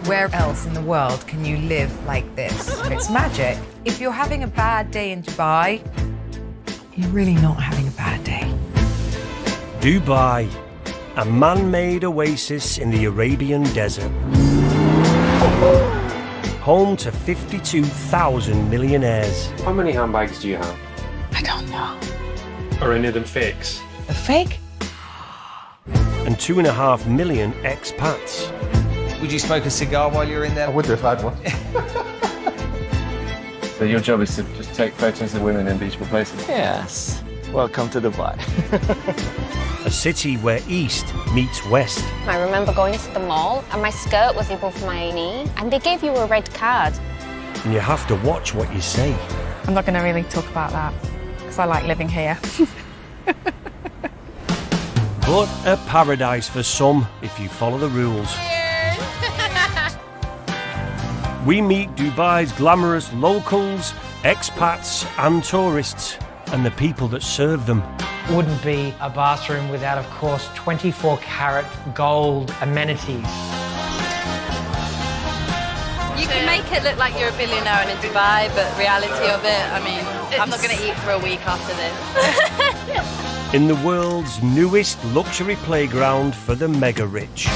Where else in the world can you live like this? It's magic. If you're having a bad day in Dubai, you're really not having a bad day. Dubai, a man-made oasis in the Arabian desert. Home to 52,000 millionaires. How many handbags do you have? I don't know. Are any of them fakes? A fake? And 2.5 million expats. Would you smoke a cigar while you're in there? I would if I had one. So your job is to just take photos of women in beautiful places? Yes. Welcome to Dubai. A city where East meets West. I remember going to the mall and my skirt was above my knee and they gave you a red card. And you have to watch what you say. I'm not going to really talk about that because I like living here. But a paradise for some if you follow the rules. We meet Dubai's glamorous locals, expats and tourists, and the people that serve them. Wouldn't be a bathroom without, of course, 24-carat gold amenities. You can make it look like you're a billionaire in Dubai, but reality of it, I mean, I'm not going to eat for a week after this. In the world's newest luxury playground for the mega-rich.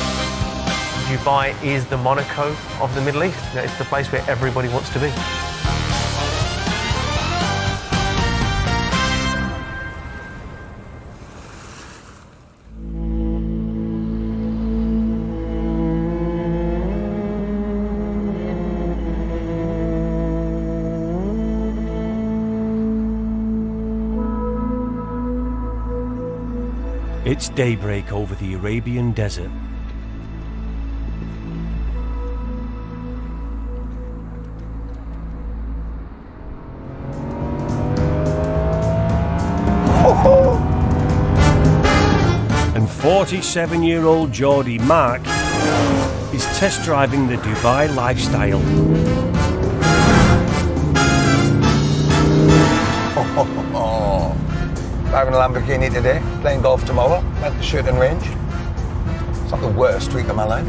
Dubai is the Monaco of the Middle East. It's the place where everybody wants to be. It's daybreak over the Arabian desert. And 47-year-old Geordie Mark is test driving the Dubai lifestyle. Driving a Lamborghini today, playing golf tomorrow, went to shooting range. It's not the worst week of my life,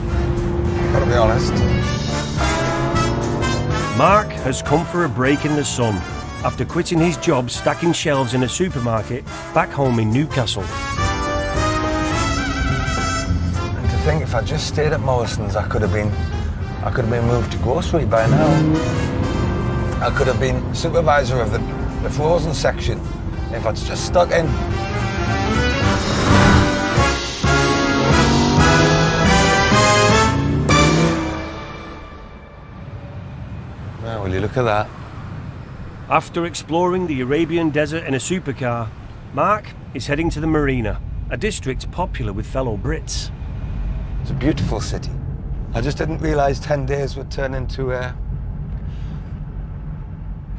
gotta be honest. Mark has come for a break in the sun after quitting his job stacking shelves in a supermarket back home in Newcastle. And to think if I just stayed at Morrison's, I could have been moved to grocery by now. I could have been supervisor of the frozen section if I'd just stuck in. Well, will you look at that? After exploring the Arabian desert in a supercar, Mark is heading to the Marina, a district popular with fellow Brits. It's a beautiful city. I just didn't realise 10 days would turn into,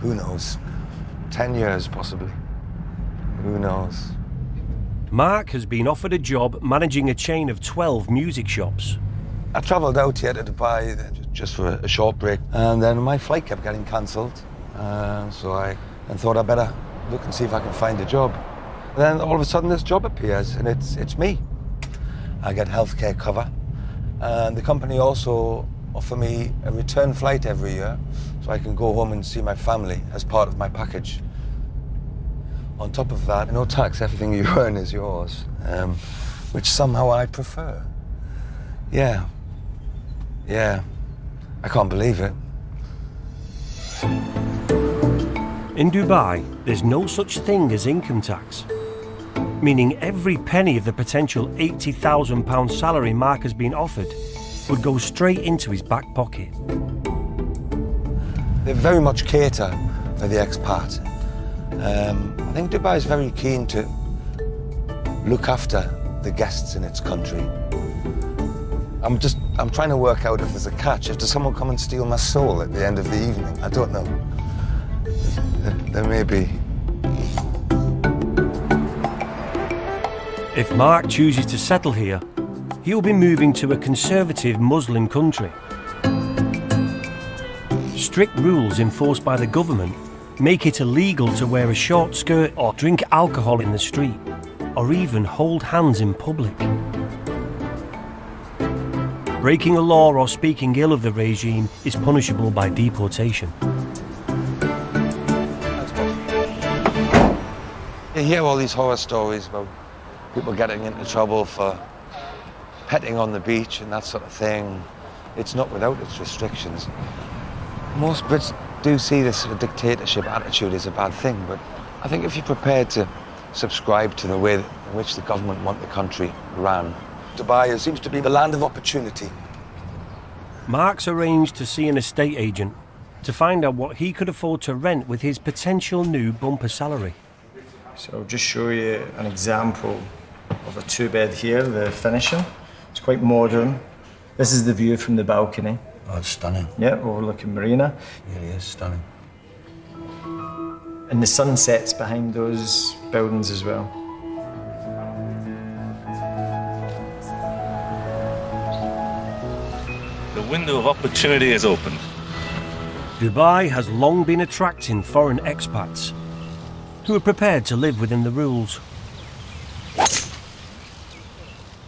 who knows, 10 years possibly. Who knows? Mark has been offered a job managing a chain of 12 music shops. I travelled out here to Dubai just for a short break, and then my flight kept getting cancelled. So I thought I'd better look and see if I can find a job. Then all of a sudden this job appears, and it's me. I get healthcare cover, and the company also offer me a return flight every year, so I can go home and see my family as part of my package. On top of that, no tax, everything you earn is yours, which somehow I prefer. Yeah, I can't believe it. In Dubai, there's no such thing as income tax, meaning every penny of the potential £80,000 salary Mark has been offered would go straight into his back pocket. They very much cater for the expat. I think Dubai is very keen to look after the guests in its country. I'm trying to work out if there's a catch. If does someone come and steal my soul at the end of the evening? I don't know. There may be. If Mark chooses to settle here, he'll be moving to a conservative Muslim country. Strict rules enforced by the government make it illegal to wear a short skirt or drink alcohol in the street, or even hold hands in public. Breaking a law or speaking ill of the regime is punishable by deportation. You hear all these horror stories about people getting into trouble for petting on the beach and that sort of thing. It's not without its restrictions. Most Brits do see this sort of dictatorship attitude as a bad thing, but I think if you're prepared to subscribe to the way in which the government want the country ran, Dubai seems to be the land of opportunity. Mark's arranged to see an estate agent to find out what he could afford to rent with his potential new bumper salary. So I'll just show you an example of a two-bed here, the finishing. It's quite modern. This is the view from the balcony. Oh, it's stunning. Yeah, overlooking marina. It really is stunning. And the sun sets behind those buildings as well. The window of opportunity is opened. Dubai has long been attracting foreign expats who are prepared to live within the rules.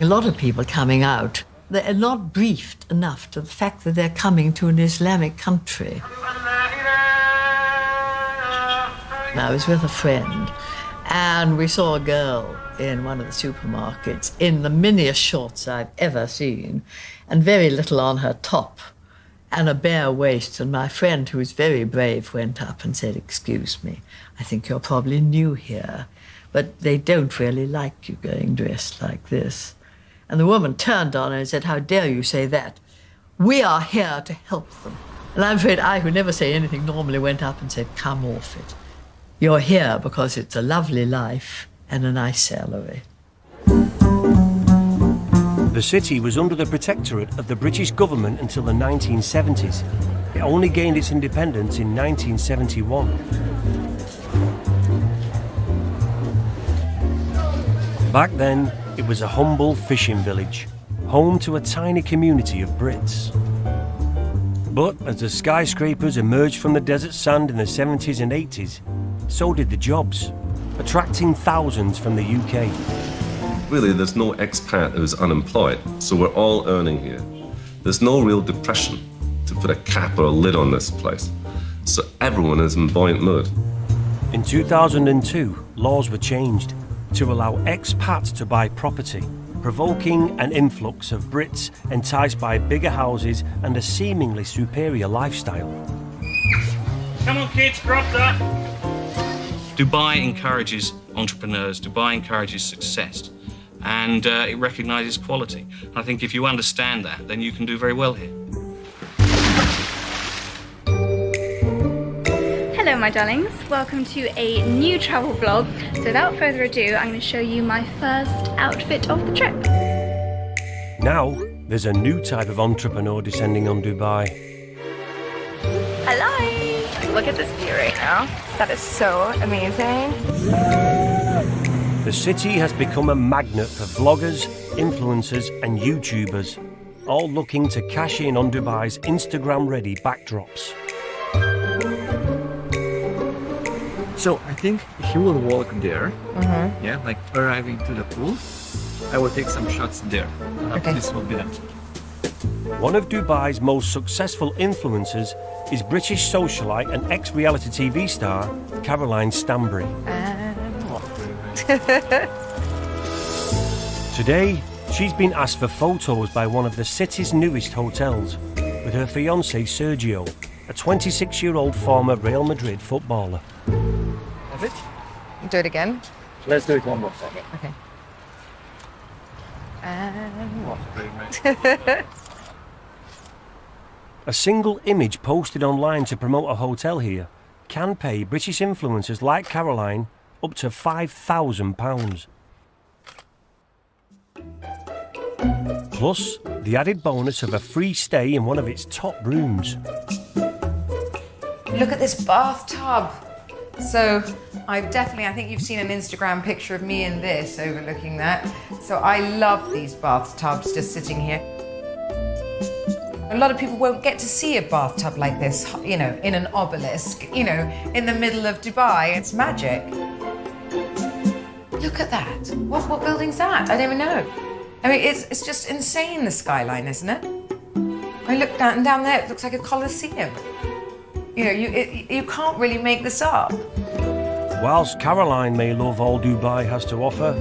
A lot of people coming out, they're not briefed enough to the fact that they're coming to an Islamic country. I was with a friend and we saw a girl in one of the supermarkets in the miniest shorts I've ever seen and very little on her top and a bare waist, and my friend, who was very brave, went up and said, "Excuse me, I think you're probably new here, but they don't really like you going dressed like this." And the woman turned on her and said, "How dare you say that? We are here to help them." And I'm afraid I, who never say anything normally, went up and said, "Come off it. You're here because it's a lovely life and a nice salary." The city was under the protectorate of the British government until the 1970s. It only gained its independence in 1971. Back then, it was a humble fishing village, home to a tiny community of Brits. But as the skyscrapers emerged from the desert sand in the 70s and 80s, so did the jobs, attracting thousands from the UK. Really, there's no expat who's unemployed, so we're all earning here. There's no real depression to put a cap or a lid on this place, so everyone is in buoyant mood. In 2002, laws were changed to allow expats to buy property, provoking an influx of Brits enticed by bigger houses and a seemingly superior lifestyle. Come on, kids, grab that. Dubai encourages entrepreneurs, Dubai encourages success, and it recognises quality. I think if you understand that, then you can do very well here. Hello my darlings, welcome to a new travel vlog. So without further ado, I'm going to show you my first outfit of the trip. Now, there's a new type of entrepreneur descending on Dubai. Hello! Look at this view right now. That is so amazing. The city has become a magnet for vloggers, influencers and YouTubers, all looking to cash in on Dubai's Instagram-ready backdrops. So I think he will walk there, yeah, like arriving to the pool. I will take some shots there. This will be that. One of Dubai's most successful influencers is British socialite and ex-reality TV star Caroline Stanbury. Today, she's been asked for photos by one of the city's newest hotels with her fiancé Sergio, a 26-year-old former Real Madrid footballer. Have it? Do it again. Let's do it one more second. Okay. And what? A single image posted online to promote a hotel here can pay British influencers like Caroline up to £5,000. Plus, the added bonus of a free stay in one of its top rooms. Look at this bathtub. So I think you've seen an Instagram picture of me in this overlooking that. So I love these bathtubs just sitting here. A lot of people won't get to see a bathtub like this, you know, in an obelisk, you know, in the middle of Dubai. It's magic. Look at that. What building's that? I don't even know. I mean, it's just insane, the skyline, isn't it? I look down, and down there it looks like a coliseum. You know, you can't really make this up. Whilst Caroline may love all Dubai has to offer,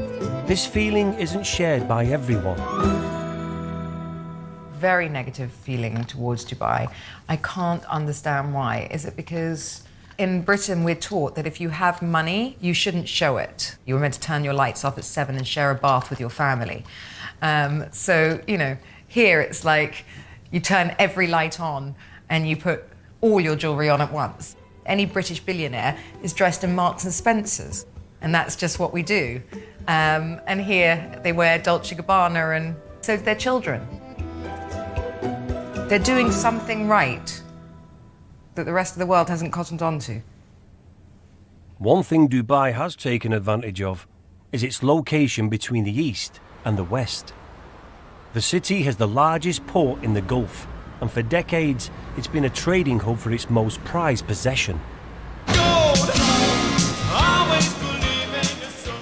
this feeling isn't shared by everyone. Very negative feeling towards Dubai. I can't understand why. Is it because in Britain we're taught that if you have money, you shouldn't show it. You were meant to turn your lights off at 7 and share a bath with your family. So, you know, here it's like you turn every light on and you put all your jewellery on at once. Any British billionaire is dressed in Marks and Spencers, and that's just what we do. And here they wear Dolce & Gabbana, and so do their children. They're doing something right that the rest of the world hasn't cottoned on to. One thing Dubai has taken advantage of is its location between the east and the west. The city has the largest port in the Gulf, and for decades it's been a trading hub for its most prized possession.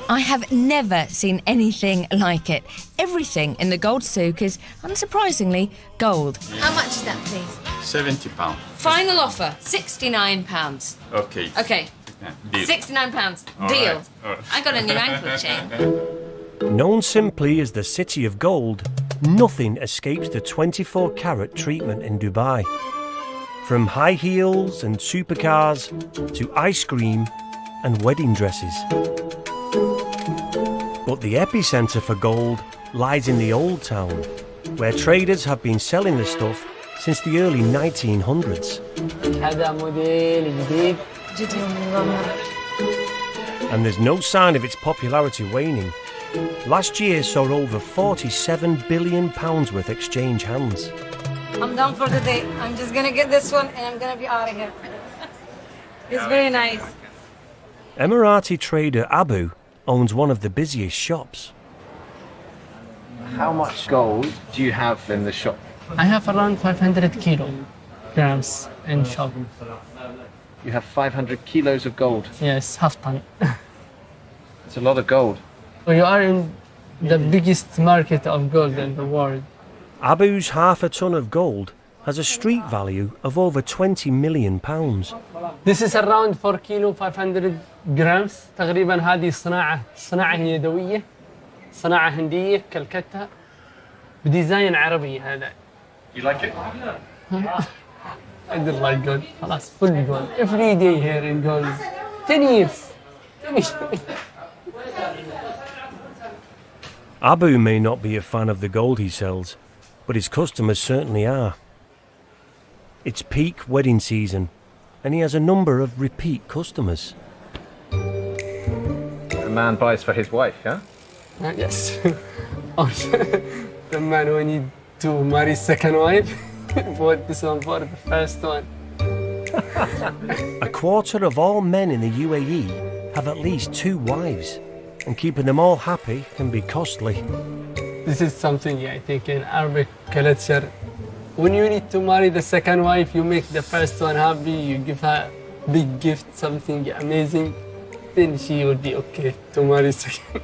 I have never seen anything like it. Everything in the gold souk is, unsurprisingly, gold. How much is that, please? £70. Final offer, £69. Okay. Okay. Deal. £69. All Deal. right, all right. I got a new ankle chain. Known simply as the City of Gold, nothing escapes the 24-carat treatment in Dubai. From high heels and supercars to ice cream and wedding dresses. But the epicentre for gold lies in the Old Town, where traders have been selling the stuff since the early 1900s. And there's no sign of its popularity waning. Last year saw over £47 billion worth exchange hands. I'm done for the day. I'm just gonna get this one and I'm gonna be out of here. It's very nice. Emirati trader Abu owns one of the busiest shops. How much gold do you have in the shop? I have around 500 kilograms in shop. You have 500 kilos of gold. Yes, half ton. It's a lot of gold. You are in the biggest market of gold in the world. Abu's half a ton of gold has a street value of over £20 million. This is around 4 kilo 500 grams. تقريبا هذه صناعة يدوية. صناعة هندية كلكتة بديزاين عربي هذا. You like it? I don't like gold. خلاص full gold. Every day here in gold. 10 years. Abu may not be a fan of the gold he sells, but his customers certainly are. It's peak wedding season, and he has a number of repeat customers. A man buys for his wife, yeah? Yes. The man who need to marry second wife bought this one for the first one. A quarter of all men in the UAE have at least 2 wives, and keeping them all happy can be costly. This is something I think in Arabic culture. When you need to marry the second wife, you make the first one happy, you give her big gift, something amazing, then she will be okay to marry second.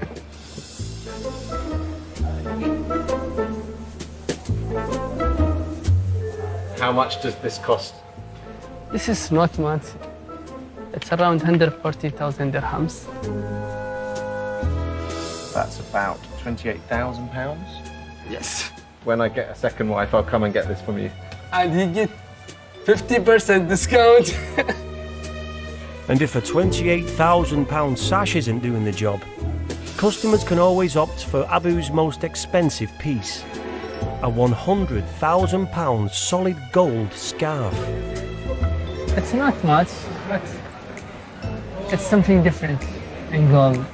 How much does this cost? This is not much. It's around 140,000 dirhams. That's about £28,000. Yes. When I get a second wife, I'll come and get this from you. And you get 50% discount. And if a £28,000 sash isn't doing the job, customers can always opt for Abu's most expensive piece, a £100,000 solid gold scarf. It's not much, but it's something different in gold.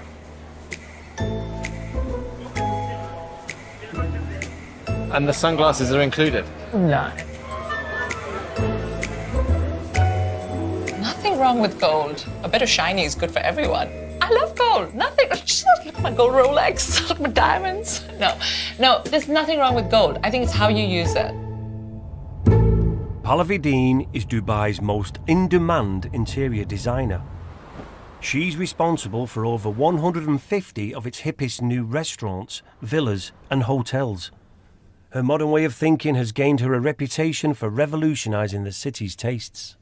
And the sunglasses are included? No. Nothing wrong with gold. A bit of shiny is good for everyone. I love gold. Nothing. Just look at my gold Rolex. Look at my diamonds. No, there's nothing wrong with gold. I think it's how you use it. Pallavi Dean is Dubai's most in-demand interior designer. She's responsible for over 150 of its hippest new restaurants, villas and hotels. her modern way of thinking has gained her a reputation for revolutionising the city's tastes.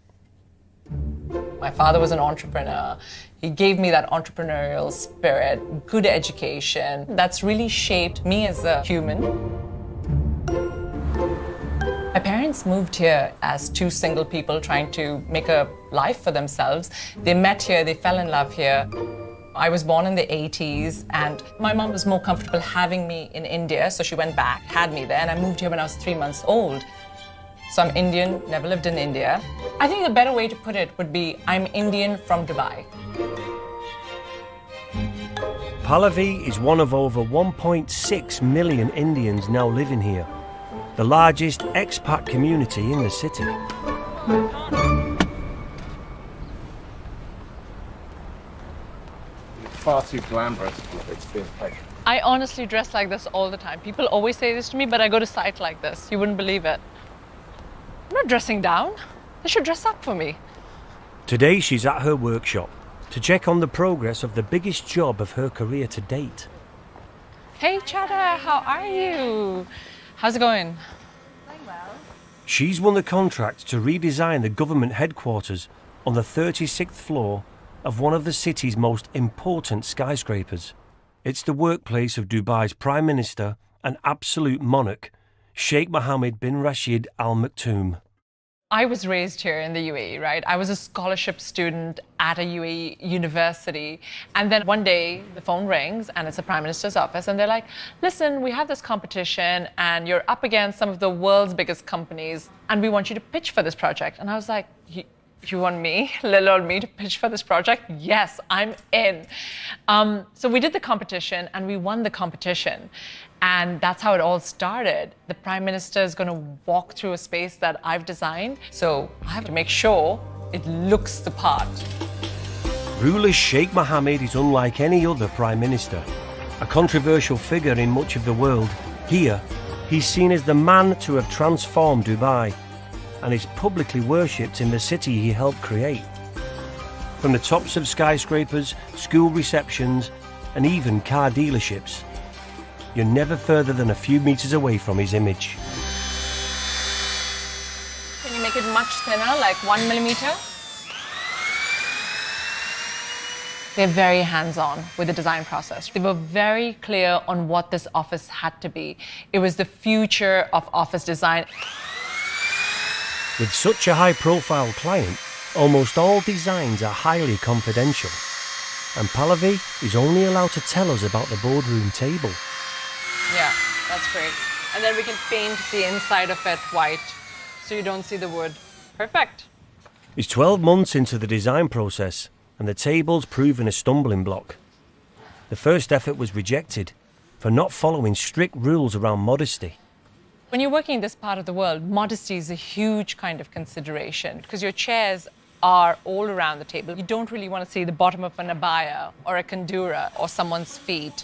My father was an entrepreneur. He gave me that entrepreneurial spirit, good education. That's really shaped me as a human. My parents moved here as two single people trying to make a life for themselves. They met here, they fell in love here. I was born in the 80s, and my mom was more comfortable having me in India, so she went back, had me there, and I moved here when I was 3 months old. So I'm Indian, never lived in India. I think the better way to put it would be, I'm Indian from Dubai. Pallavi is one of over 1.6 million Indians now living here, the largest expat community in the city. Far too glamorous for it to be a fake. I honestly dress like this all the time. People always say this to me, but I go to sites like this. You wouldn't believe it. I'm not dressing down. They should dress up for me. Today she's at her workshop to check on the progress of the biggest job of her career to date. Hey, Chada, how are you? How's it going? Going well. She's won the contract to redesign the government headquarters on the 36th floor of one of the city's most important skyscrapers. It's the workplace of Dubai's Prime Minister and absolute monarch, Sheikh Mohammed bin Rashid Al Maktoum. I was raised here in the UAE, right? I was a scholarship student at a UAE university. And then one day the phone rings and it's the Prime Minister's office and they're like, listen, we have this competition and you're up against some of the world's biggest companies and we want you to pitch for this project. And I was like, you want me, little old me, to pitch for this project? Yes, I'm in. So we did the competition and we won the competition. And that's how it all started. The Prime Minister is going to walk through a space that I've designed. So I have to make sure it looks the part. Ruler Sheikh Mohammed is unlike any other Prime Minister. A controversial figure in much of the world, here he's seen as the man to have transformed Dubai and is publicly worshipped in the city he helped create. From the tops of skyscrapers, school receptions, and even car dealerships, you're never further than a few meters away from his image. Can you make it much thinner, like 1 millimeter? They're very hands-on with the design process. They were very clear on what this office had to be. It was the future of office design. With such a high-profile client, almost all designs are highly confidential, and Pallavi is only allowed to tell us about the boardroom table. Yeah, that's great. And then we can paint the inside of it white, so you don't see the wood. Perfect. It's 12 months into the design process, and the table's proven a stumbling block. The first effort was rejected for not following strict rules around modesty. When you're working in this part of the world, modesty is a huge kind of consideration because your chairs are all around the table. You don't really want to see the bottom of an abaya or a kandura or someone's feet,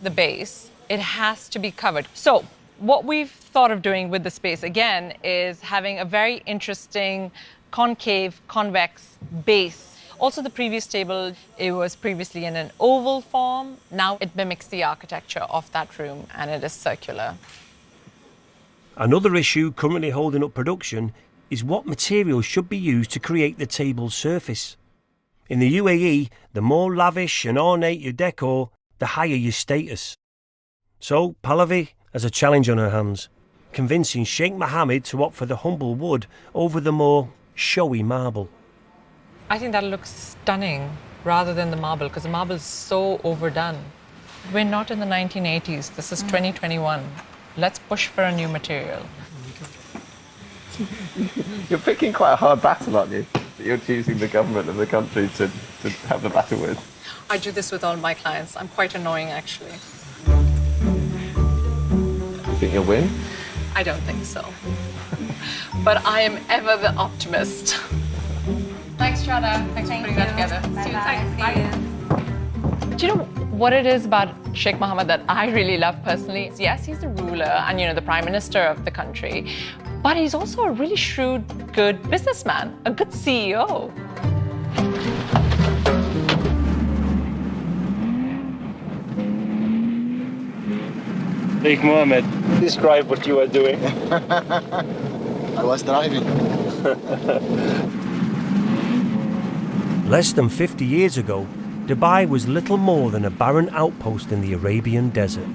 the base. It has to be covered. So what we've thought of doing with the space, again, is having a very interesting concave, convex base. Also, the previous table, it was previously in an oval form. Now it mimics the architecture of that room and it is circular. Another issue currently holding up production is what materials should be used to create the table's surface. In the UAE, the more lavish and ornate your decor, the higher your status. So Pallavi has a challenge on her hands, convincing Sheikh Mohammed to opt for the humble wood over the more showy marble. I think that looks stunning rather than the marble because the marble is so overdone. We're not in the 1980s. This is 2021. Let's push for a new material. You're picking quite a hard battle, aren't you? That you're choosing the government of the country to have the battle with. I do this with all my clients. I'm quite annoying, actually. You think you'll win? I don't think so. But I am ever the optimist. Thanks, Chada. Thanks for putting that together. Bye. Do you know what it is about Sheikh Mohammed that I really love personally? Yes, he's the ruler and, you know, the prime minister of the country, but he's also a really shrewd, good businessman, a good CEO. Sheikh Mohammed, describe what you were doing. I was driving. Less than 50 years ago, Dubai was little more than a barren outpost in the Arabian desert.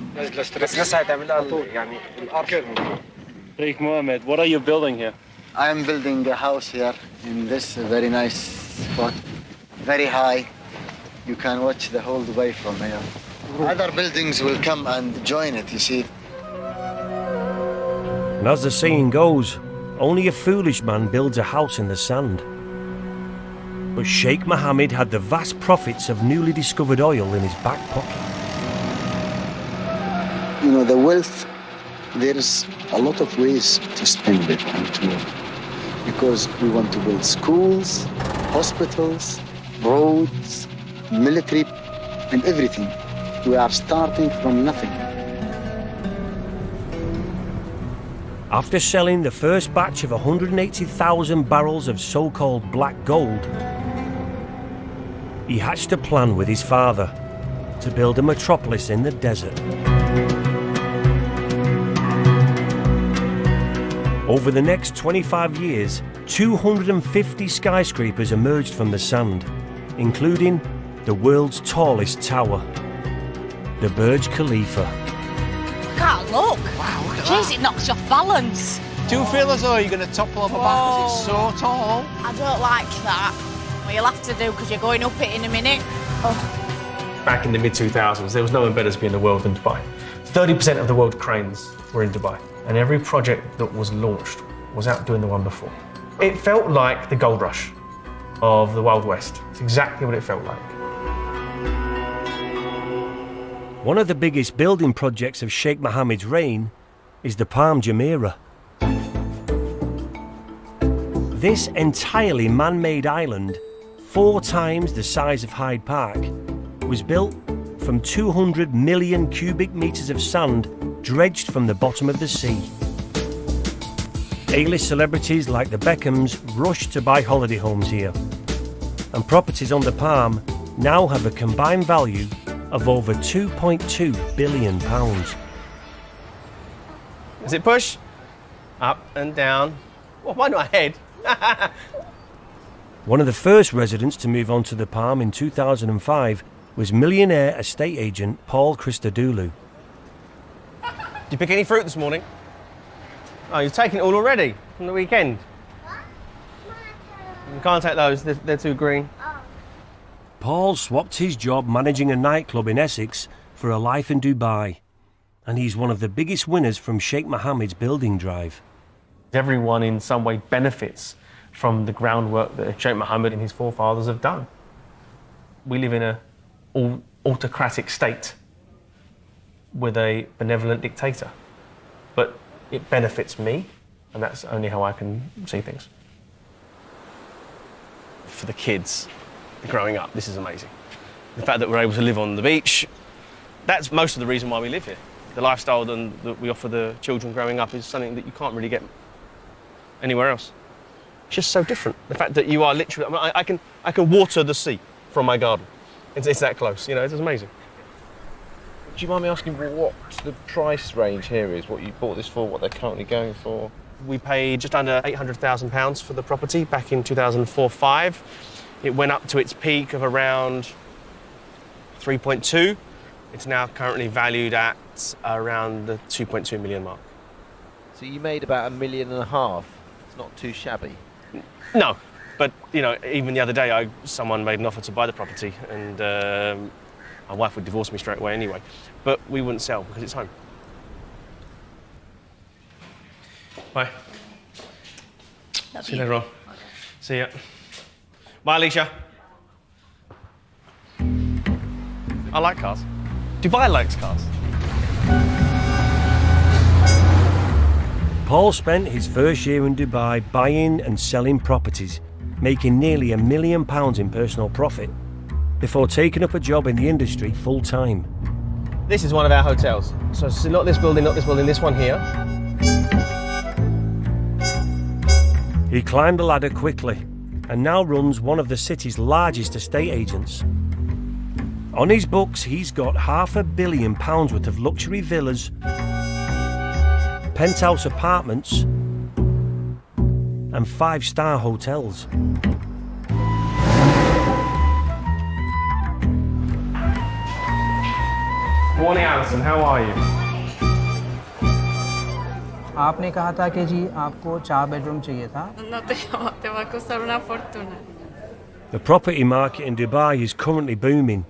Sheikh Mohammed, what are you building here? I am building a house here in this very nice spot, very high. You can watch the whole Dubai from here. Other buildings will come and join it, you see. And as the saying goes, only a foolish man builds a house in the sand. But Sheikh Mohammed had the vast profits of newly discovered oil in his back pocket. You know, the wealth, there's a lot of ways to spend it and to, because we want to build schools, hospitals, roads, military, and everything. We are starting from nothing. After selling the first batch of 180,000 barrels of so-called black gold, he hatched a plan with his father to build a metropolis in the desert. Over the next 25 years, 250 skyscrapers emerged from the sand, including the world's tallest tower, the Burj Khalifa. Can't look. Wow, look at Jeez, it knocks you off balance. Do you feel as though you're going to topple over back because it's so tall? I don't like that. Well, you'll have to do because you're going up it in a minute. Oh. Back in the mid-2000s, there was no one better to be in the world than Dubai. 30% of the world cranes were in Dubai, and every project that was launched was outdoing the one before. It felt like the gold rush of the Wild West. It's exactly what it felt like. One of the biggest building projects of Sheikh Mohammed's reign is the Palm Jumeirah. This entirely man-made island, 4 times the size of Hyde Park, was built from 200 million cubic metres of sand dredged from the bottom of the sea. A-list celebrities like the Beckhams rushed to buy holiday homes here, and properties on the Palm now have a combined value of over £2.2 billion. Does it push? Up and down. Well, why not ahead? One of the first residents to move onto the Palm in 2005 was millionaire estate agent Paul Christodoulou. Did you pick any fruit this morning? Oh, you've taken it all already on the weekend? You can't take those, they're too green. Paul swapped his job managing a nightclub in Essex for a life in Dubai, and he's one of the biggest winners from Sheikh Mohammed's building drive. Everyone in some way benefits from the groundwork that Sheikh Mohammed and his forefathers have done. We live in an autocratic state with a benevolent dictator, but it benefits me, and that's only how I can see things. For the kids growing up, this is amazing. The fact that we're able to live on the beach, that's most of the reason why we live here. The lifestyle that we offer the children growing up is something that you can't really get anywhere else. It's just so different. The fact that you are literally, I can water the sea from my garden. It's that close, you know, it's amazing. Do you mind me asking what the price range here is, what you bought this for, what they're currently going for? We paid just under £800,000 for the property back in 2004-05. It went up to its peak of around 3.2. It's now currently valued at around the 2.2 million mark. So you made about £1.5 million. It's not too shabby. No, but you know, even the other day, someone made an offer to buy the property, and my wife would divorce me straight away anyway. But we wouldn't sell because it's home. Bye. See you later on. Okay. See ya. Bye, Alicia. I like cars. Dubai likes cars. Paul spent his first year in Dubai buying and selling properties, making nearly £1 million in personal profit, before taking up a job in the industry full-time. This is one of our hotels. So not this building, this one here. He climbed the ladder quickly and now runs one of the city's largest estate agents. On his books, he's got £500 million worth of luxury villas, penthouse apartments and 5-star hotels. Morning, Alison. How are you? आपने कहा था कि जी आपको 4 bedroom चाहिए था. No te te va a costar una fortuna. The property market in Dubai is currently booming,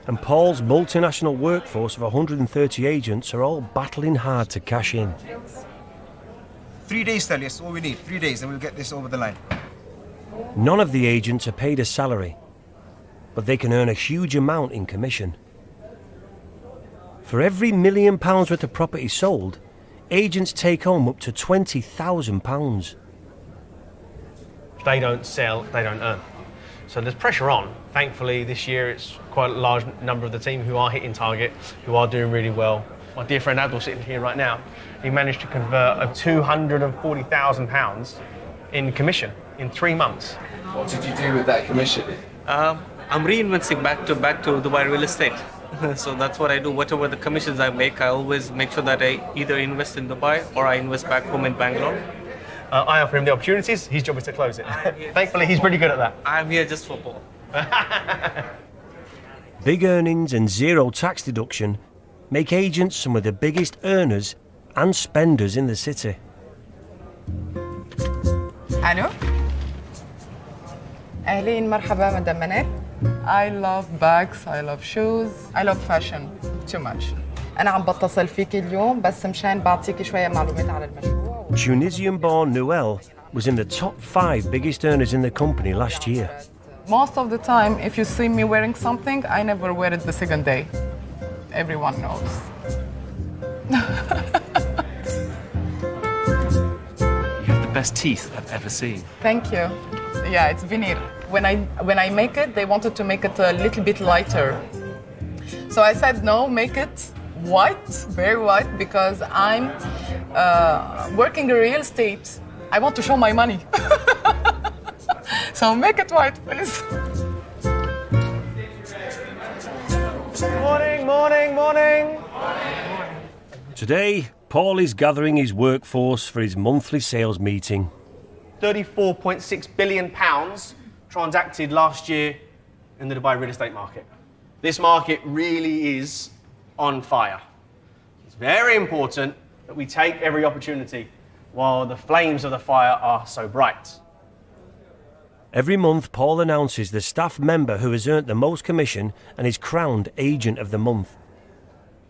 and Paul's multinational workforce of 130 agents are all battling hard to cash in. 3 days, Tali, that's all we need. 3 days and we'll get this over the line. None of the agents are paid a salary, but they can earn a huge amount in commission. For every £1 million worth of property sold, agents take home up to £20,000. If they don't sell, they don't earn. So there's pressure on. Thankfully, this year it's quite a large number of the team who are hitting target, who are doing really well. My dear friend Adil sitting here right now, he managed to convert £240,000 in commission in 3 months. What did you do with that commission? I'm reinvesting back to Dubai real estate. So that's what I do. Whatever the commissions I make, I always make sure that I either invest in Dubai or I invest back home in Bangalore. I offer him the opportunities, his job is to close it. Thankfully, he's pretty good at that. I'm here just for Paul. Big earnings and zero tax deduction make agents some of the biggest earners and spenders in the city. Hello? أهلين مرحبا مدام منال. I love bags, I love shoes, I love fashion too much. أنا عم بتصل فيكي اليوم بس مشان بعطيكي شوية معلومات على المشروع. Tunisian-born Noel was in the top 5 biggest earners in the company last year. Most of the time, if you see me wearing something, I never wear it the second day. Everyone knows. You have the best teeth I've ever seen. Thank you. Yeah, it's veneer. When I make it, they wanted to make it a little bit lighter. So I said, no, make it white, very white, because I'm working in real estate. I want to show my money. So make it white, please. Morning, morning, morning. Today, Paul is gathering his workforce for his monthly sales meeting. £34.6 billion transacted last year in the Dubai real estate market. This market really is on fire. It's very important that we take every opportunity while the flames of the fire are so bright. Every month, Paul announces the staff member who has earned the most commission and is crowned Agent of the Month.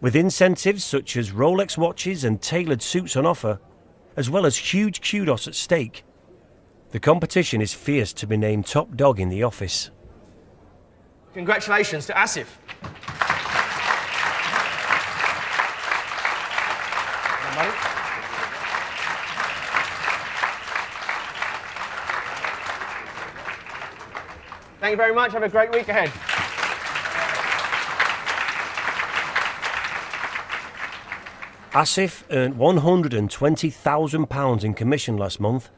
With incentives such as Rolex watches and tailored suits on offer, as well as huge kudos at stake, the competition is fierce to be named top dog in the office. Congratulations to Asif. Thank you very much. Have a great week ahead. Asif earned £120,000 in commission last month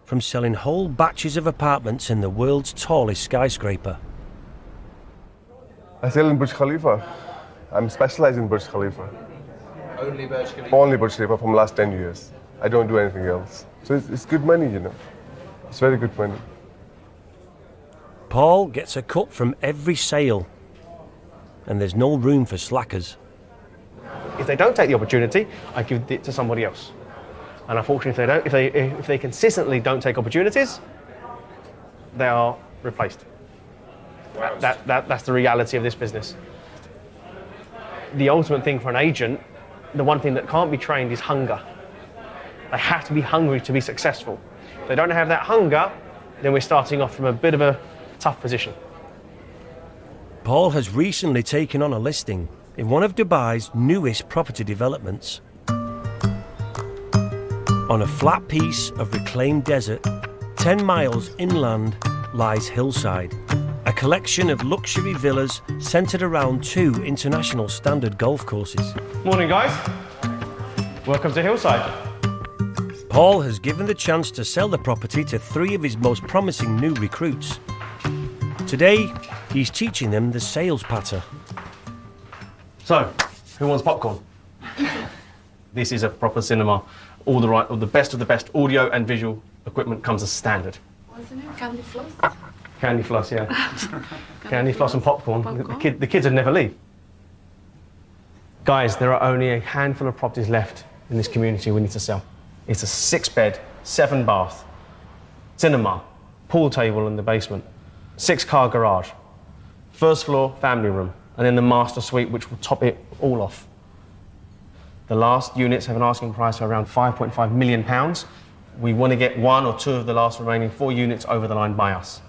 from selling whole batches of apartments in the world's tallest skyscraper. I sell in Burj Khalifa. I'm specialized in Burj Khalifa. Only Burj Khalifa? Only Burj Khalifa from last 10 years. I don't do anything else. So it's good money, you know. It's very good money. Paul gets a cut from every sale, and there's no room for slackers. If they don't take the opportunity, I give it to somebody else. And unfortunately, if they consistently don't take opportunities, they are replaced. That's the reality of this business. The ultimate thing for an agent, the one thing that can't be trained is hunger. They have to be hungry to be successful. If they don't have that hunger, then we're starting off from a bit of a tough position. Paul has recently taken on a listing in one of Dubai's newest property developments. On a flat piece of reclaimed desert, 10 miles inland lies Hillside, a collection of luxury villas centred around 2 international standard golf courses. Morning, guys. Welcome to Hillside. Paul has given the chance to sell the property to 3 of his most promising new recruits. Today, he's teaching them the sales patter. So, who wants popcorn? This is a proper cinema. All the best of the best audio and visual equipment comes as standard. Wasn't it candy floss? Candy floss, yeah. Candy floss and popcorn. The kids would never leave. Guys, there are only a handful of properties left in this community we need to sell. It's a 6-bed, 7-bath, cinema, pool table in the basement, 6-car garage, first floor family room, and then the master suite, which will top it all off. The last units have an asking price of around £5.5 million. We want to get 1 or 2 of the last remaining 4 units over the line by us.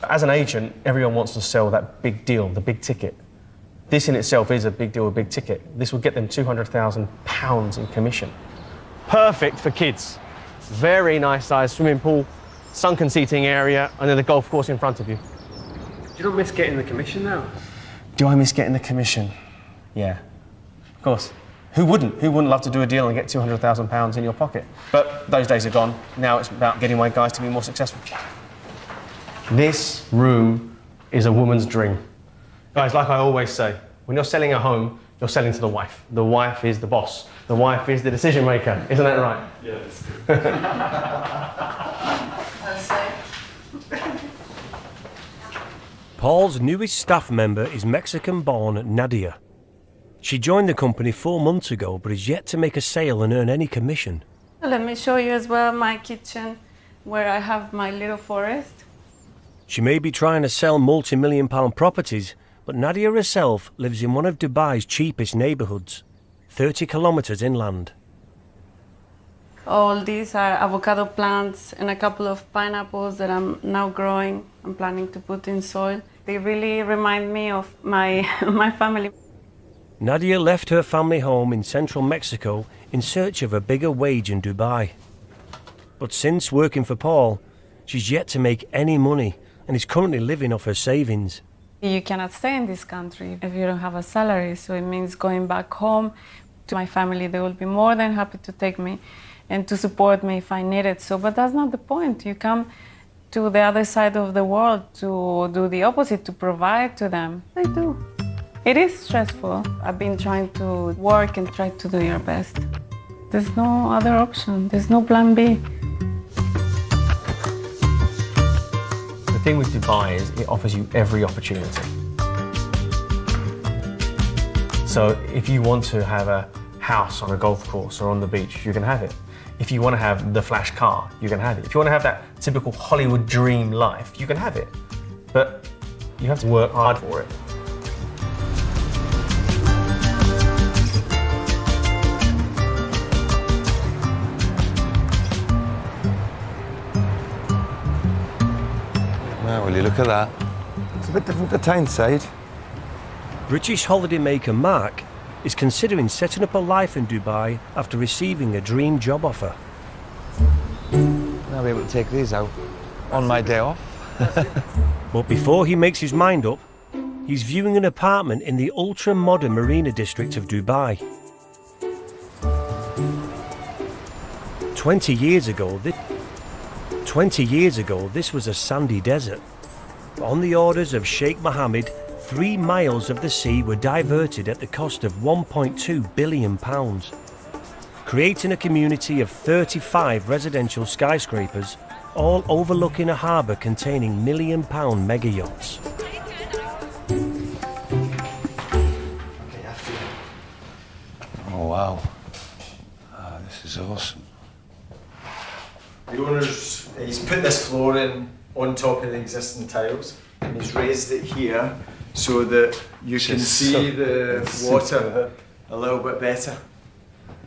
As an agent, everyone wants to sell that big deal, the big ticket. This in itself is a big deal, a big ticket. This will get them £200,000 in commission. Perfect for kids. Very nice sized swimming pool, sunken seating area, and then the golf course in front of you. Do you not miss getting the commission now? Do I miss getting the commission? Yeah, of course. Who wouldn't? Who wouldn't love to do a deal and get £200,000 in your pocket? But those days are gone. Now it's about getting my guys to be more successful. This room is a woman's dream. Guys, like I always say, when you're selling a home, you're selling to the wife. The wife is the boss. The wife is the decision maker. Isn't that right? Yes. Paul's newest staff member is Mexican-born Nadia. She joined the company 4 months ago, but is yet to make a sale and earn any commission. Let me show you as well my kitchen, where I have my little forest. She may be trying to sell multi-million-pound properties, but Nadia herself lives in one of Dubai's cheapest neighbourhoods, 30 kilometres inland. All these are avocado plants and a couple of pineapples that I'm now growing. I'm planning to put in soil. They really remind me of my family. Nadia left her family home in central Mexico in search of a bigger wage in Dubai. But since working for Paul, she's yet to make any money and is currently living off her savings. You cannot stay in this country if you don't have a salary, so it means going back home to my family. They will be more than happy to take me and to support me if I need it. So, but that's not the point. You come to the other side of the world to do the opposite, to provide to them. I do. It is stressful. I've been trying to work and try to do your best. There's no other option. There's no plan B. The thing with Dubai is it offers you every opportunity. So if you want to have a house on a golf course or on the beach, you can have it. If you want to have the flash car, you can have it. If you want to have that typical Hollywood dream life, you can have it. But you have to work hard for it. Well, will you look at that? It's a bit different to Tyneside. British holidaymaker Mark is considering setting up a life in Dubai after receiving a dream job offer. I'll be able to take these out on my day off. But before he makes his mind up, he's viewing an apartment in the ultra-modern marina district of Dubai. 20 years ago, this was a sandy desert. On the orders of Sheikh Mohammed, 3 miles of the sea were diverted at the cost of £1.2 billion, creating a community of 35 residential skyscrapers, all overlooking a harbour containing million-pound mega yachts. Oh wow, this is awesome. The owner's, he's put this floor in on top of the existing tiles and he's raised it here so that you can see the water a little bit better.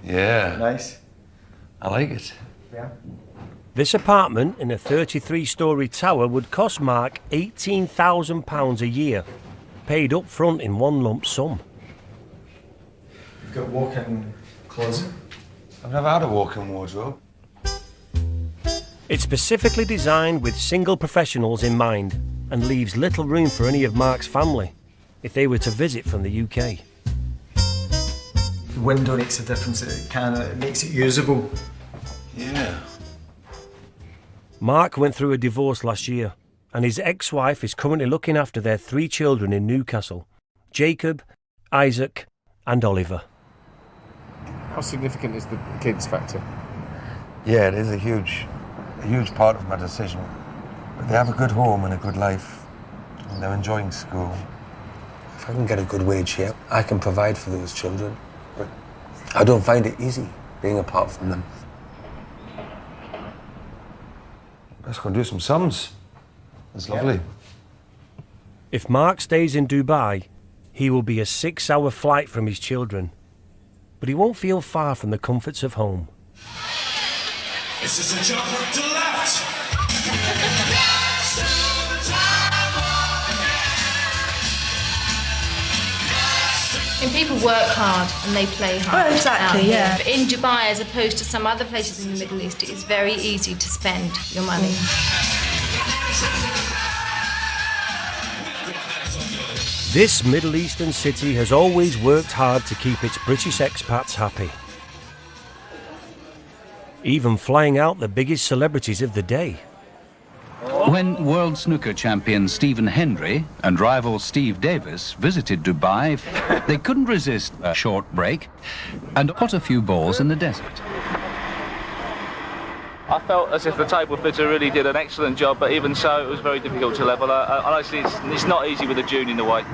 Yeah. Nice. I like it. Yeah. This apartment in a 33-storey tower would cost Mark £18,000 a year, paid up front in one lump sum. You've got a walk-in closet. I've never had a walk-in wardrobe. It's specifically designed with single professionals in mind and leaves little room for any of Mark's family if they were to visit from the UK. The window makes a difference. It makes it usable. Yeah. Mark went through a divorce last year and his ex-wife is currently looking after their 3 children in Newcastle, Jacob, Isaac and Oliver. How significant is the kids factor? Yeah, it is a huge part of my decision. But they have a good home and a good life, and they're enjoying school. If I can get a good wage here, I can provide for those children. But I don't find it easy being apart from them. Let's go and do some sums. It's lovely. If Mark stays in Dubai, he will be a 6-hour flight from his children. But he won't feel far from the comforts of home. This is a jumper to left. And people work hard and they play hard. Well, exactly, out here. yeah. But in Dubai, as opposed to some other places in the Middle East, it is very easy to spend your money. This Middle Eastern city has always worked hard to keep its British expats happy. Even flying out the biggest celebrities of the day. When world snooker champion Stephen Hendry and rival Steve Davis visited Dubai, they couldn't resist a short break and put a few balls in the desert. I felt as if the table fitter really did an excellent job, but even so, it was very difficult to level. Honestly, it's not easy with a June in the way,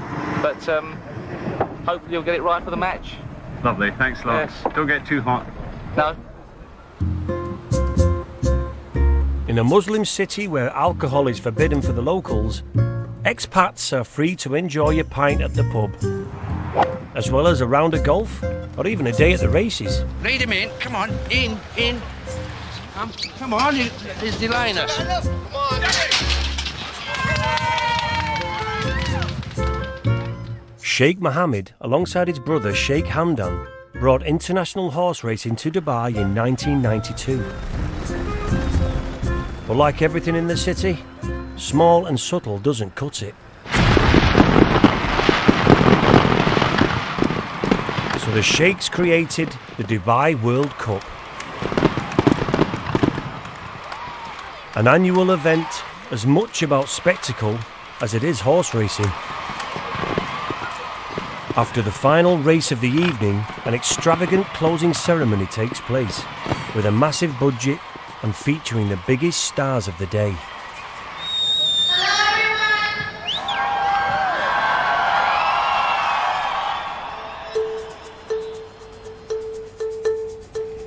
but hopefully you'll get it right for the match. Lovely, thanks a lot. Yes. Don't get too hot. No. In a Muslim city where alcohol is forbidden for the locals, expats are free to enjoy a pint at the pub, as well as a round of golf or even a day at the races. Lead him in, come on, in. Come on, he's delaying us. Sheikh Mohammed, alongside his brother Sheikh Hamdan, brought international horse racing to Dubai in 1992. But like everything in the city, small and subtle doesn't cut it. So the Sheikhs created the Dubai World Cup. An annual event as much about spectacle as it is horse racing. After the final race of the evening, an extravagant closing ceremony takes place with a massive budget and featuring the biggest stars of the day.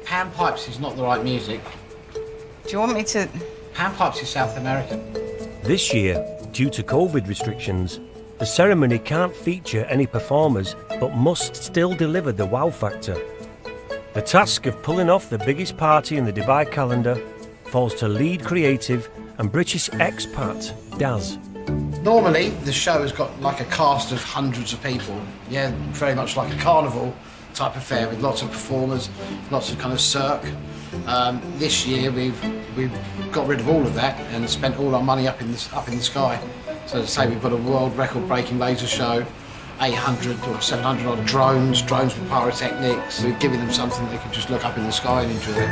Panpipes is not the right music. Do you want me to? Panpipes is South American. This year, due to COVID restrictions, the ceremony can't feature any performers but must still deliver the wow factor. The task of pulling off the biggest party in the Dubai calendar falls to lead creative and British expat Daz. Normally, the show has got like a cast of hundreds of people. Yeah, very much like a carnival type affair with lots of performers, lots of kind of cirque. This year we've got rid of all of that and spent all our money up in the sky. So to say, we've got a world record-breaking laser show, 800 or 700 odd drones with pyrotechnics. We're giving them something they can just look up in the sky and enjoy it.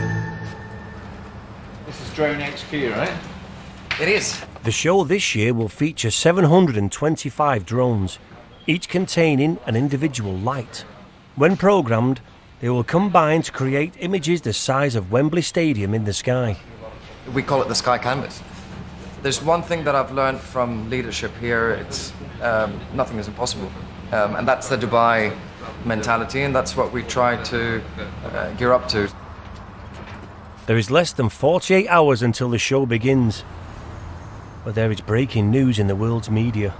This is Drone HQ, right? It is. The show this year will feature 725 drones, each containing an individual light. When programmed, they will combine to create images the size of Wembley Stadium in the sky. We call it the sky canvas. There's one thing that I've learned from leadership here, it's nothing is impossible. And that's the Dubai mentality, and that's what we try to gear up to. There is less than 48 hours until the show begins, but there is breaking news in the world's media.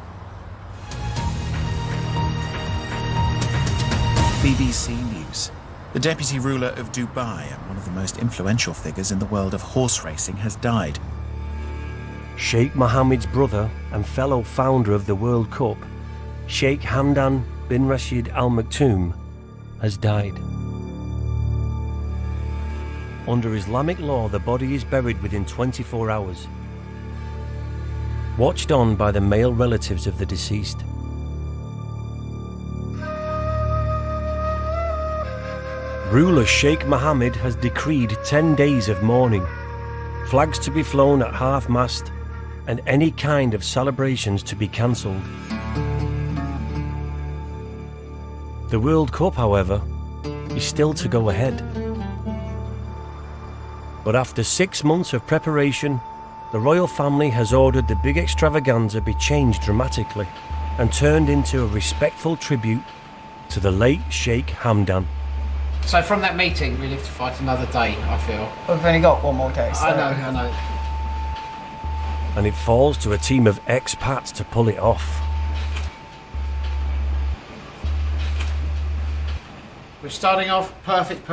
BBC News. The deputy ruler of Dubai and one of the most influential figures in the world of horse racing has died. Sheikh Mohammed's brother and fellow founder of the World Cup, Sheikh Hamdan bin Rashid Al Maktoum, has died. Under Islamic law, the body is buried within 24 hours, watched on by the male relatives of the deceased. Ruler Sheikh Mohammed has decreed 10 days of mourning, flags to be flown at half-mast, and any kind of celebrations to be cancelled. The World Cup, however, is still to go ahead. But after 6 months of preparation, the royal family has ordered the big extravaganza be changed dramatically and turned into a respectful tribute to the late Sheikh Hamdan. So from that meeting, we live to fight another day, I feel. We've only got one more day. So. I know. And it falls to a team of expats to pull it off. We're starting off perfect,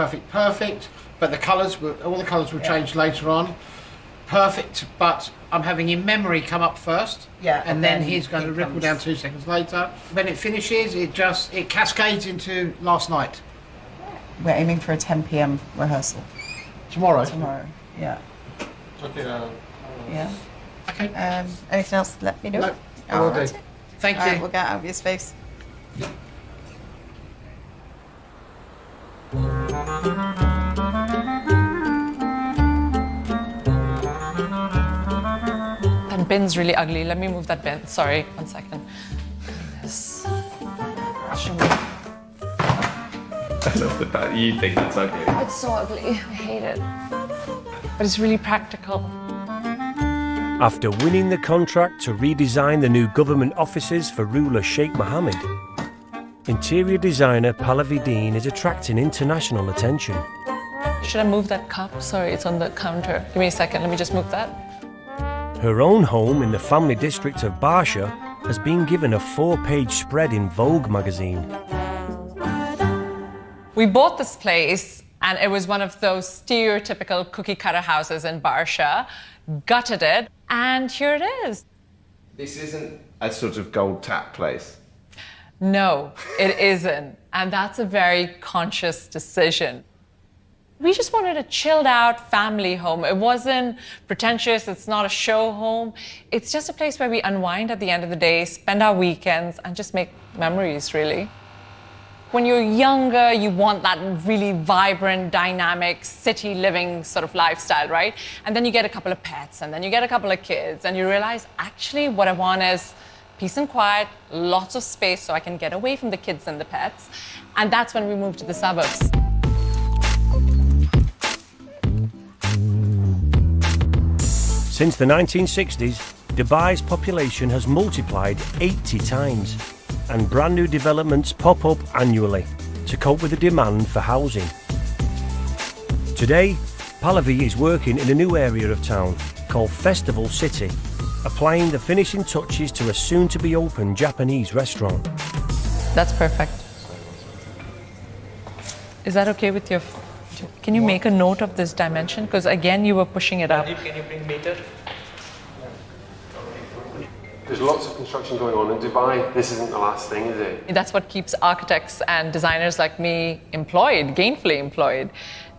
but the colours, all the colours will change later on. Perfect, but I'm having in memory come up first. Yeah. And then he's going to ripple down 2 seconds later. When it finishes, it cascades into last night. We're aiming for a 10 p.m. rehearsal. Tomorrow? Tomorrow, yeah. Okay. Yeah. Okay. Anything else to let me know? No, I will do. Thank you. Right, we'll get out of your space. That bin's really ugly. Let me move that bin. Sorry, 1 second. This. I love the fact you think that's ugly. It's so ugly. I hate it. But it's really practical. After winning the contract to redesign the new government offices for ruler Sheikh Mohammed, interior designer Pallavi Dean is attracting international attention. Should I move that cup? Sorry, it's on the counter. Give me a second. Let me just move that. Her own home in the family district of Barsha has been given a 4-page spread in Vogue magazine. We bought this place, and it was one of those stereotypical cookie-cutter houses in Barsha. Gutted it, and here it is. This isn't a sort of gold tap place. No, it isn't. And that's a very conscious decision. We just wanted a chilled out family home. It wasn't pretentious, it's not a show home. It's just a place where we unwind at the end of the day, spend our weekends, and just make memories, really. When you're younger, you want that really vibrant, dynamic, city living sort of lifestyle, right? And then you get a couple of pets, and then you get a couple of kids, and you realize, actually, what I want is peace and quiet, lots of space so I can get away from the kids and the pets. And that's when we moved to the suburbs. Since the 1960s, Dubai's population has multiplied 80 times, and brand new developments pop up annually to cope with the demand for housing. Today, Pallavi is working in a new area of town called Festival City, applying the finishing touches to a soon-to-be-open Japanese restaurant. That's perfect. Is that okay with your... Can you make a note of this dimension? Because again, you were pushing it up. Can you bring meter? There's lots of construction going on in Dubai. This isn't the last thing, is it? That's what keeps architects and designers like me employed, gainfully employed.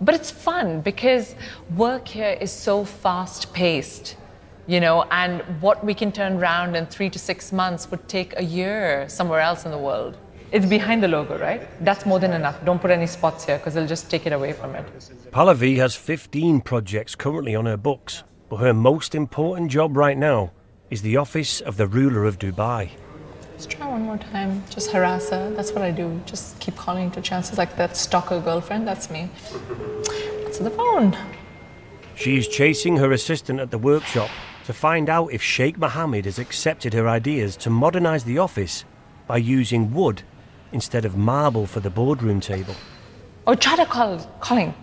But it's fun because work here is so fast-paced, you know, and what we can turn around in 3 to 6 months would take a year somewhere else in the world. It's behind the logo, right? That's more than enough. Don't put any spots here because they'll just take it away from it. Pallavi has 15 projects currently on her books, but her most important job right now is the office of the ruler of Dubai. Let's try one more time. Just harass her. That's what I do. Just keep calling to chances like that stalker girlfriend. That's me. Answer the phone. She's chasing her assistant at the workshop to find out if Sheikh Mohammed has accepted her ideas to modernise the office by using wood instead of marble for the boardroom table. Oh, try to calling.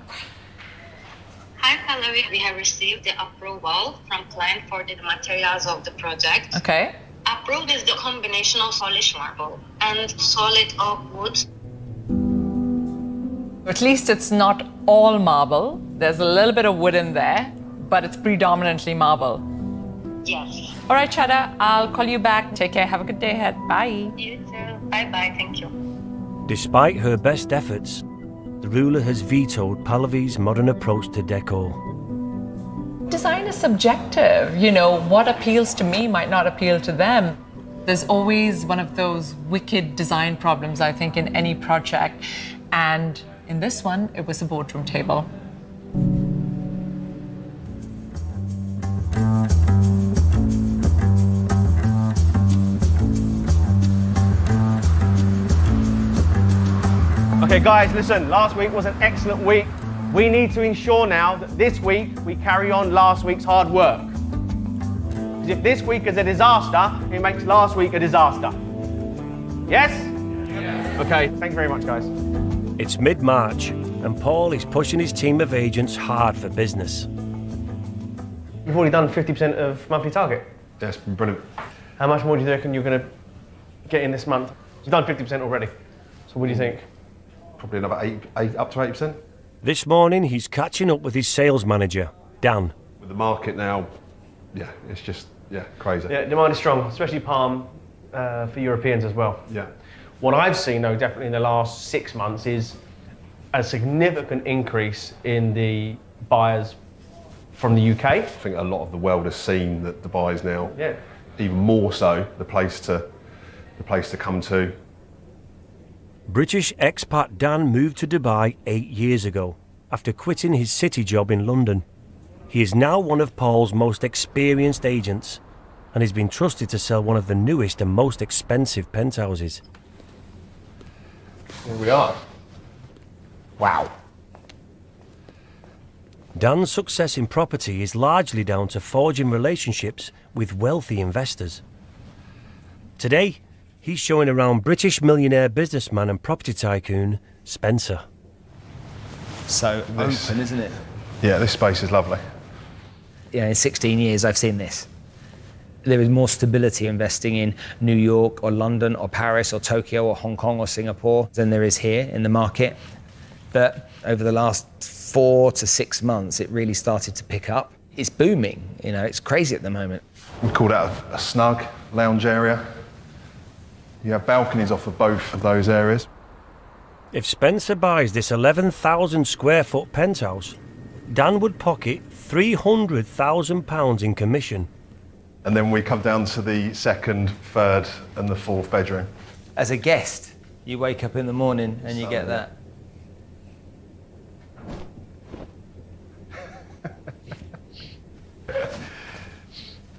Hi, Pallavi. We have received the approval from client for the materials of the project. Okay. Approved is the combination of polished marble and solid oak wood. At least it's not all marble. There's a little bit of wood in there, but it's predominantly marble. Yes. All right, Chada, I'll call you back. Take care. Have a good day ahead. Bye. You too. Bye-bye. Thank you. Despite her best efforts, the ruler has vetoed Pallavi's modern approach to decor. Design is subjective. You know, what appeals to me might not appeal to them. There's always one of those wicked design problems, I think, in any project. And in this one, it was a boardroom table. Okay, guys, listen, last week was an excellent week. We need to ensure now that this week we carry on last week's hard work. Because if this week is a disaster, it makes last week a disaster. Yes? Yeah. Okay, thank you very much, guys. It's mid-March, and Paul is pushing his team of agents hard for business. You've already done 50% of monthly target. Yeah, it's been brilliant. How much more do you reckon you're going to get in this month? You've done 50% already. So what do you think? Probably another 8 up to 80%. This morning, he's catching up with his sales manager, Dan. With the market now, yeah, it's just, yeah, crazy. Yeah, demand is strong, especially Palm for Europeans as well. Yeah. What I've seen, though, definitely in the last 6 months is a significant increase in the buyers from the UK. I think a lot of the world has seen that Dubai is now, yeah, even more so, the place to come to. British expat Dan moved to Dubai 8 years ago after quitting his city job in London. He is now one of Paul's most experienced agents and has been trusted to sell one of the newest and most expensive penthouses. Here we are. Wow. Dan's success in property is largely down to forging relationships with wealthy investors. Today, he's showing around British millionaire businessman and property tycoon Spencer. So open, isn't it? Yeah, this space is lovely. Yeah, in 16 years I've seen this. There is more stability investing in New York or London or Paris or Tokyo or Hong Kong or Singapore than there is here in the market. But over the last 4 to 6 months, it really started to pick up. It's booming, you know, it's crazy at the moment. We call that a snug lounge area. You have balconies off of both of those areas. If Spencer buys this 11,000 square foot penthouse, Dan would pocket £300,000 in commission. And then we come down to the second, third and the fourth bedroom. As a guest, you wake up in the morning and you get that.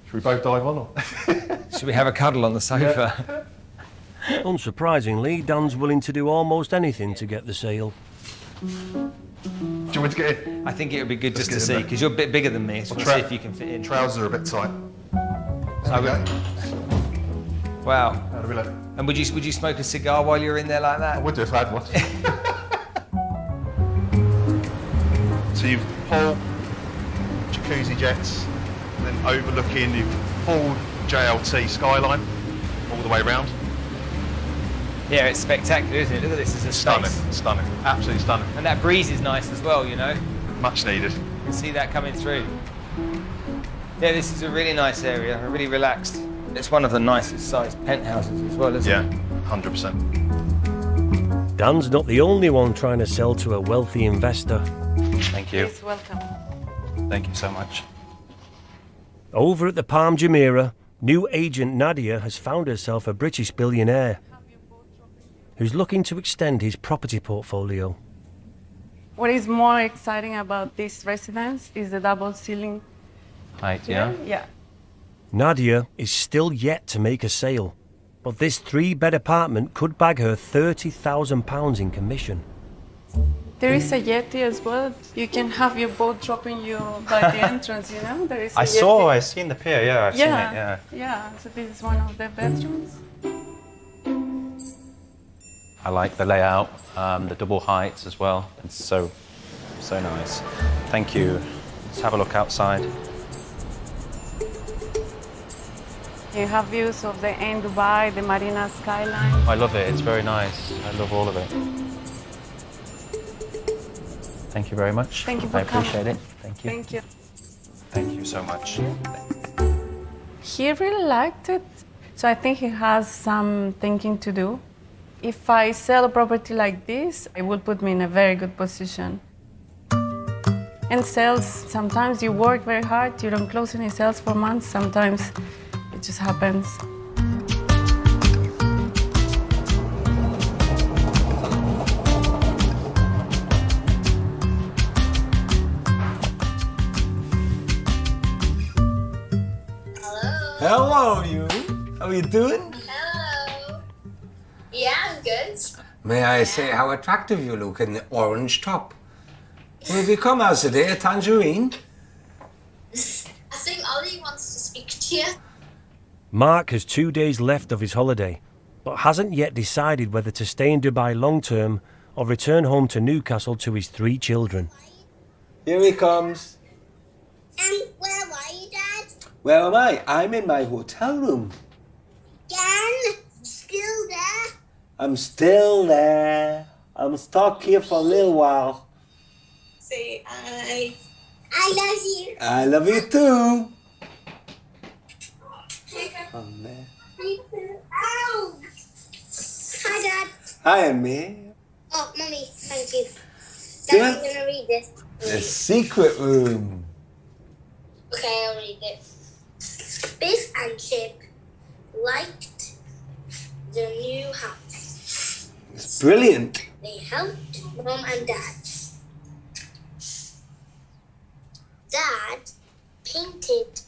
Should we both dive on? Or? Should we have a cuddle on the sofa? Yeah. Unsurprisingly, Dan's willing to do almost anything to get the sale. Do you want to get in? I think it would be good just to see, because you're a bit bigger than me, so we'll see if you can fit in. Trousers are a bit tight. Wow. How do we look? And would you smoke a cigar while you're in there like that? I would do if I had one. So you've pool, jacuzzi jets, and then overlooking your full JLT skyline all the way around. Yeah, it's spectacular, isn't it? Look at this, it's a Stunning, space. stunning, absolutely stunning. And that breeze is nice as well, you know? Much needed. You can see that coming through. Yeah, this is a really nice area, really relaxed. It's one of the nicest sized penthouses as well, isn't it? Yeah, 100%. Dan's not the only one trying to sell to a wealthy investor. Thank you. Please, welcome. Thank you so much. Over at the Palm Jumeirah, new agent Nadia has found herself a British billionaire who's looking to extend his property portfolio. What is more exciting about this residence is the double ceiling. Height, Yeah. Nadia is still yet to make a sale, but this 3-bed apartment could bag her £30,000 in commission. There is a yeti as well. You can have your boat dropping you by the entrance, you know? There is a yeti. I've seen the pier, yeah, I've seen it, yeah. Yeah, so this is one of the bedrooms. I like the layout, the double heights as well. It's so nice. Thank you. Let's have a look outside. You have views of the Ain Dubai, the Marina skyline. I love it, it's very nice. I love all of it. Thank you very much. Thank you for I coming. appreciate it. Thank you. Thank you. Thank you so much. He really liked it, so I think he has some thinking to do. If I sell a property like this, it will put me in a very good position. And sales, sometimes you work very hard, you don't close any sales for months, sometimes it just happens. Hello, you. How are you doing? Hello. Yeah, I'm good. May I say how attractive you look in the orange top? Where have you come as today, a tangerine? I think Ollie wants to speak to you. Mark has 2 days left of his holiday, but hasn't yet decided whether to stay in Dubai long term or return home to Newcastle to his 3 children. Here he comes. Where are you, Dad? Where am I? I'm in my hotel room. Dan, still there? I'm still there. I'm stuck here for a little while. Say I love you. I love you too. Oh, man. Ow! Hi, Dad. Hi, Amir. Oh, Mummy, thank you. Yeah? Dad, I'm gonna read this. The secret room. Okay, I'll read it. Biff and Chip liked the new house. It's brilliant. They helped Mom and Dad. Dad painted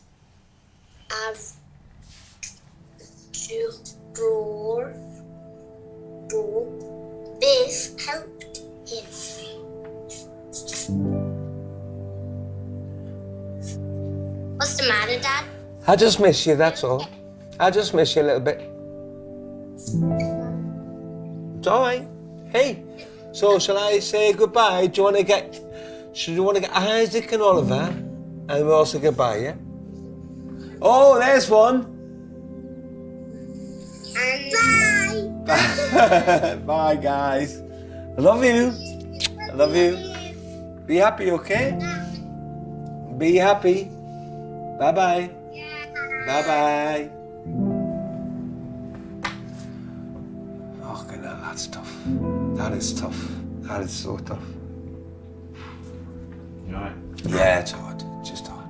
a drawer. Biff helped him. What's the matter, Dad? I just miss you, that's all. I just miss you a little bit. It's all right. Hey, so shall I say goodbye? Do you want to get Isaac and Oliver? And we'll also goodbye, yeah? Oh, there's one. And bye. Bye, guys. I love you. I love you. Be happy, okay? Be happy. Bye-bye. Bye-bye. Oh, God, that's tough. That is tough. That is so tough. You all right? Yeah, it's hard. Just hard.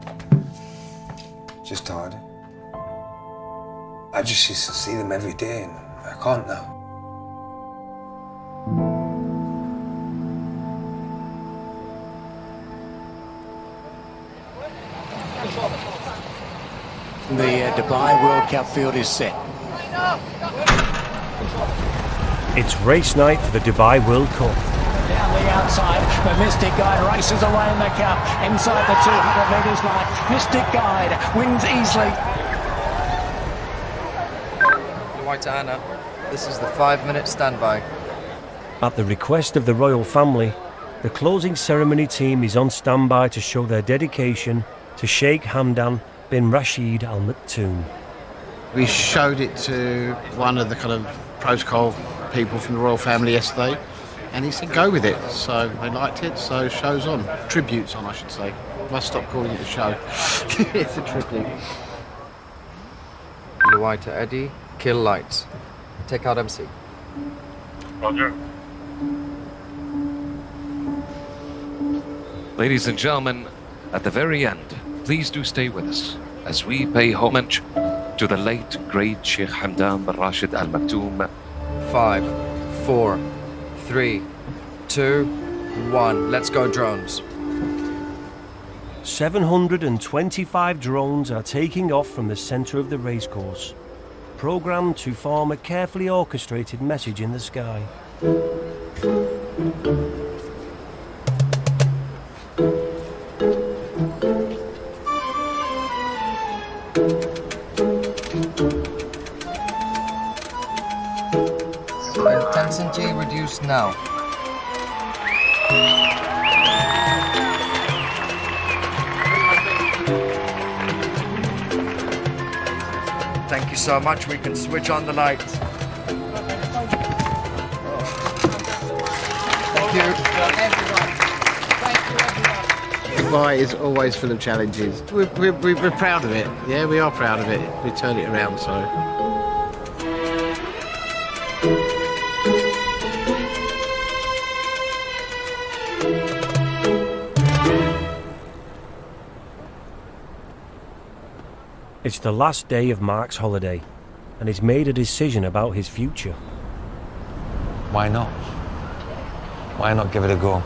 Just hard. I just used to see them every day, and I can't now. The Dubai World Cup field is set. It's race night for the Dubai World Cup. Down the outside, the Mystic Guide races away in the cup. Inside the 200 metres line, Mystic Guide wins easily. White to Anna, this is the 5-minute standby. At the request of the royal family, the closing ceremony team is on standby to show their dedication to Sheikh Hamdan bin Rashid Al Maktoum. We showed it to one of the kind of protocol people from the royal family yesterday, and he said go with it. So they liked it, so show's on. Tribute's on, I should say. Must stop calling it a show. It's a tribute. White to Eddie, kill lights. Take out MC. Roger. Ladies and gentlemen, at the very end, please do stay with us as we pay homage to the late great Sheikh Hamdan bin Rashid Al Maktoum. 5, 4, 3, 2, 1. Let's go drones. 725 drones are taking off from the centre of the racecourse, programmed to form a carefully orchestrated message in the sky. Intensity reduced now. Thank you so much. We can switch on the lights. Thank you. Dubai is always full of challenges. We're proud of it. Yeah, we are proud of it. We turn it around, so. It's the last day of Mark's holiday, and he's made a decision about his future. Why not? Why not give it a go?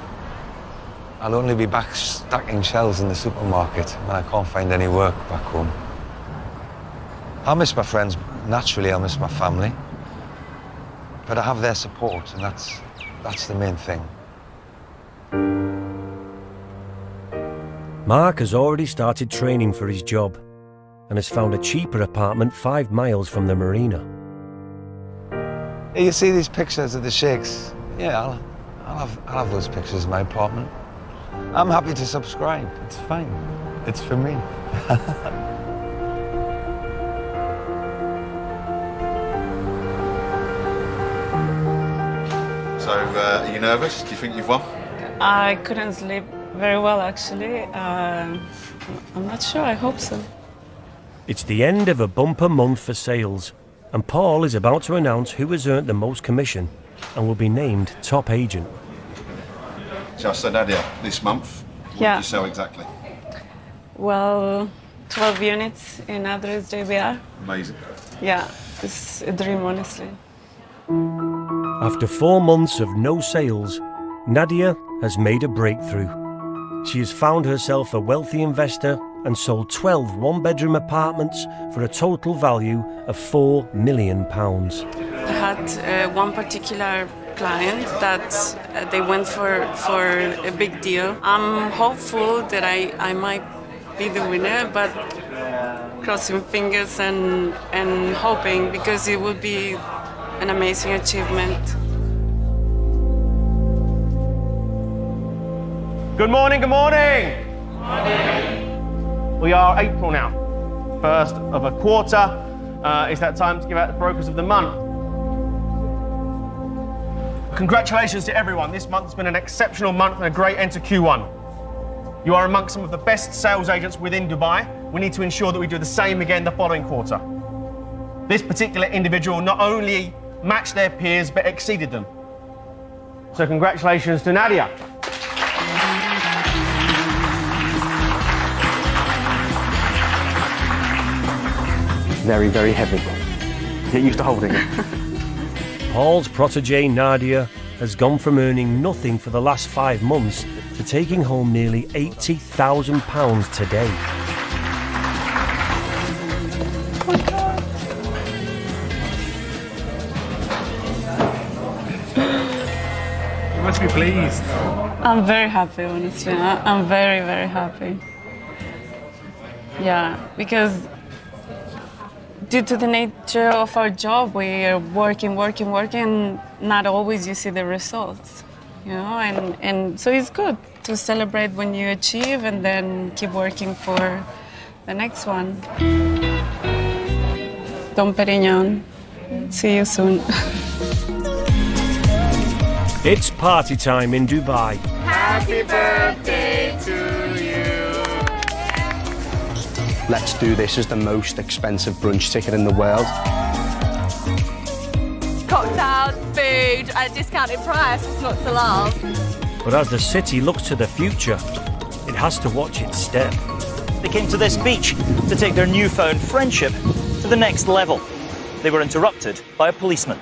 I'll only be back stacking shelves in the supermarket when I can't find any work back home. I'll miss my friends. Naturally, I'll miss my family. but I have their support, and that's the main thing. Mark has already started training for his job and has found a cheaper apartment 5 miles from the marina. You see these pictures of the sheikhs? Yeah, I'll have those pictures in my apartment. I'm happy to subscribe. It's fine. It's for me. So, are you nervous? Do you think you've won? I couldn't sleep very well, actually. I'm not sure. I hope so. It's the end of a bumper month for sales, and Paul is about to announce who has earned the most commission and will be named top agent. So Nadia, this month, what did you sell exactly? Well, 12 units in address JBR. Amazing. Yeah, it's a dream, honestly. After 4 months of no sales, Nadia has made a breakthrough. She has found herself a wealthy investor and sold 12 one-bedroom apartments for a total value of £4 million. I had one particular client that they went for a big deal. I'm hopeful that I might be the winner, but crossing fingers and hoping, because it would be an amazing achievement. Good morning, good morning! We are April now. First of a quarter. It's that time to give out the brokers of the month. Congratulations to everyone. This month has been an exceptional month and a great end to Q1. You are amongst some of the best sales agents within Dubai. We need to ensure that we do the same again the following quarter. This particular individual not only matched their peers, but exceeded them. So congratulations to Nadia. Very, very heavy. Get used to holding it. Paul's protégé Nadia has gone from earning nothing for the last 5 months to taking home nearly £80,000 today. You must be pleased. I'm very happy, honestly. I'm very, very happy. Yeah, because due to the nature of our job, we are working, not always you see the results, you know, and so it's good to celebrate when you achieve and then keep working for the next one. Dom Perignon, see you soon. It's party time in Dubai. Happy birthday to you. Let's do this as the most expensive brunch ticket in the world. Cocktails, food at a discounted price, not to laugh. But as the city looks to the future, it has to watch its step. They came to this beach to take their newfound friendship to the next level. They were interrupted by a policeman.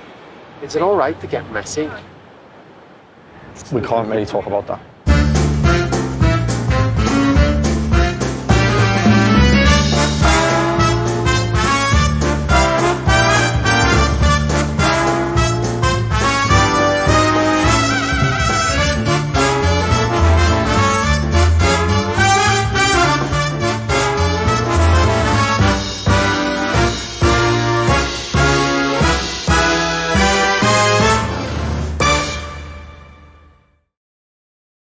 Is it all right to get messy? We can't really talk about that.